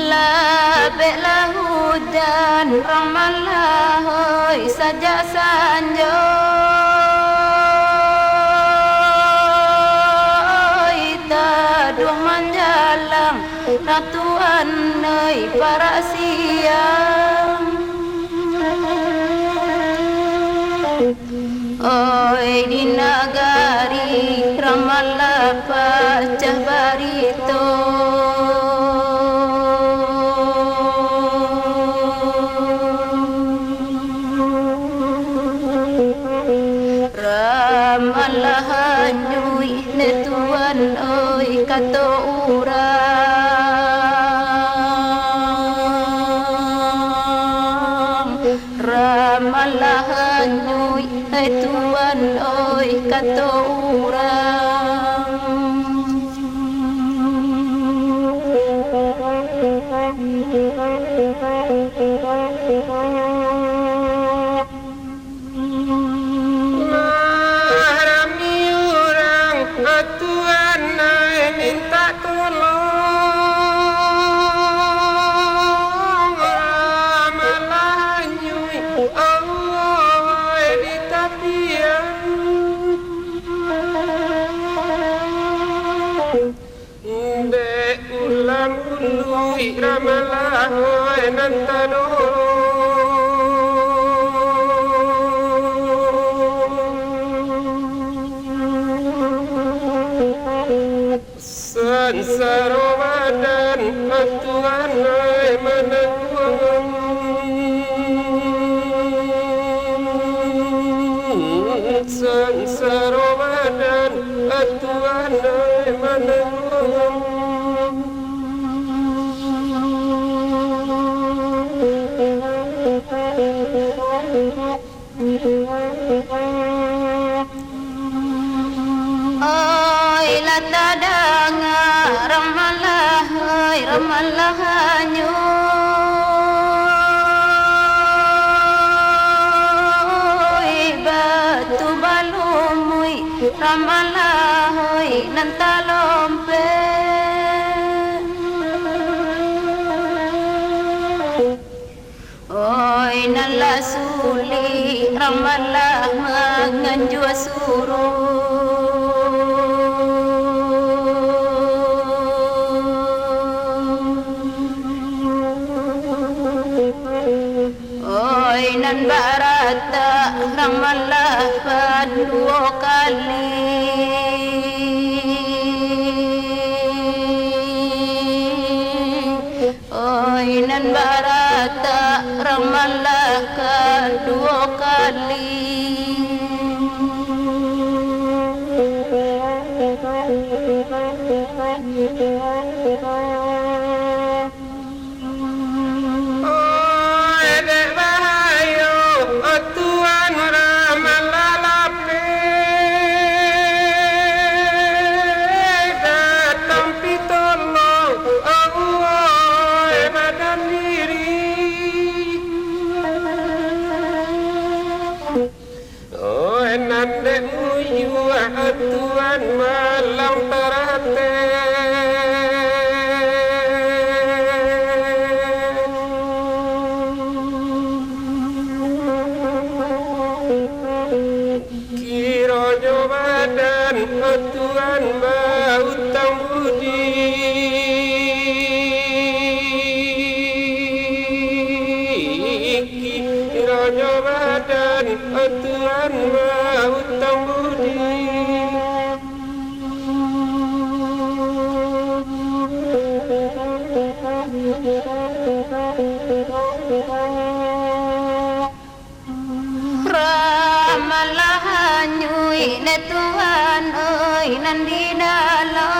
Labeklah hujan ramalah hoi saja sanjo taduh manjalang ratuan nei para siang oi di nagari ramalah pacah barito ramalah nyui ne tuan oi kato urang ramalah nyui ne tuan oi kato urang ramalah hoi nantado sansaro badan atuan hoi menanggung sansaro badan atuan hoi menanggung oi latadanga ramalah oi ramalah nyui batu balumui ramalah oi nantalompe oi nalasuli ramalah manganjua suruh oi nan barata ramalah dua kali oi nan barata ramalah kedua kali Tuhan malam terate kiro badan Tuhan utang budi kiro badan Tuhan utang budi ramalah nyui ne tuan oi nan di dalam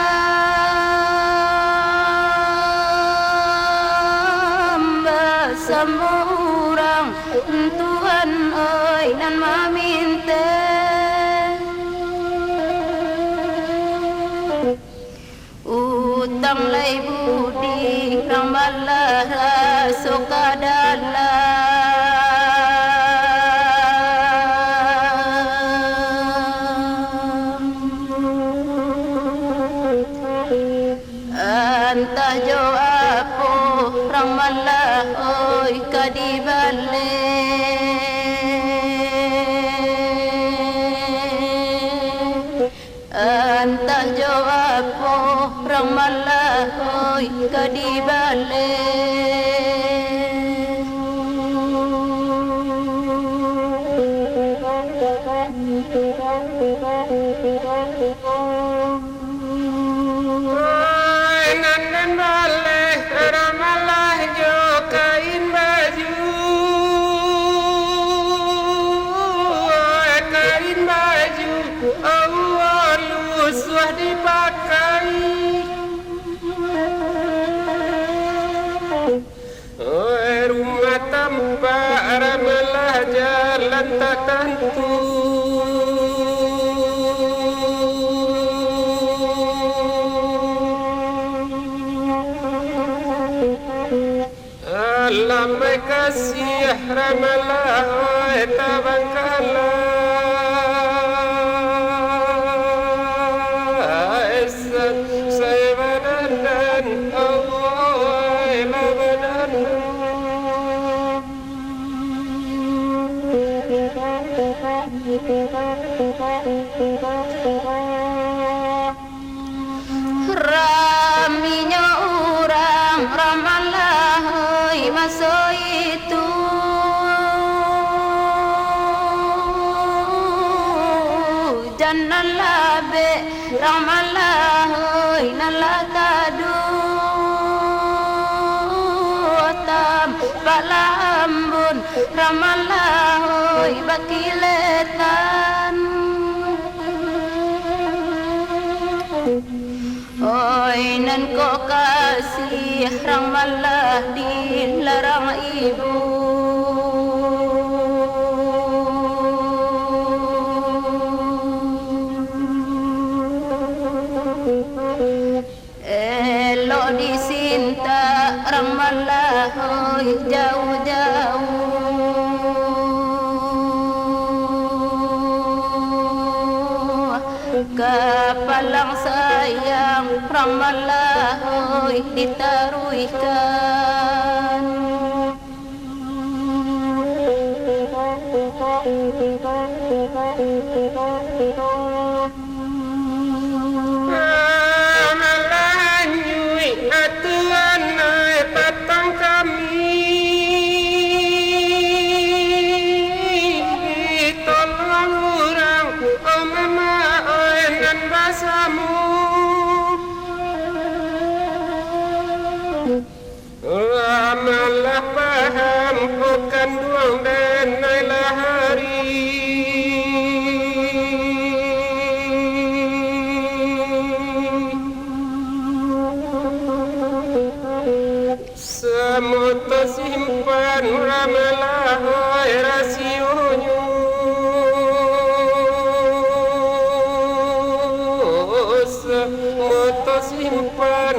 bersama orang Tuhan ơi nan meminta utang lai budi ramalah suka entah jo apa ramalah oi kadibale entah jo apa ramalah oi kadibale rumah tanpa ramalah jalan tak tentu lambai kasih ramalah tabangkalah saya badan Allah badan raminya orang ramalah masa itu jangan labe ramalah nalah tadu tam balambun ramalah bakiletan oi nan kau kasih ramalah dilarang ibu elok disinta ramalah jauh-jauh kapalang sayang ramalah ditaruhkan ramalah nyui atuan patang kami tolong orang mama dan basamu ramalah paham bukan duang dan nailah hari semua simpan ramalah rasionya semua simpan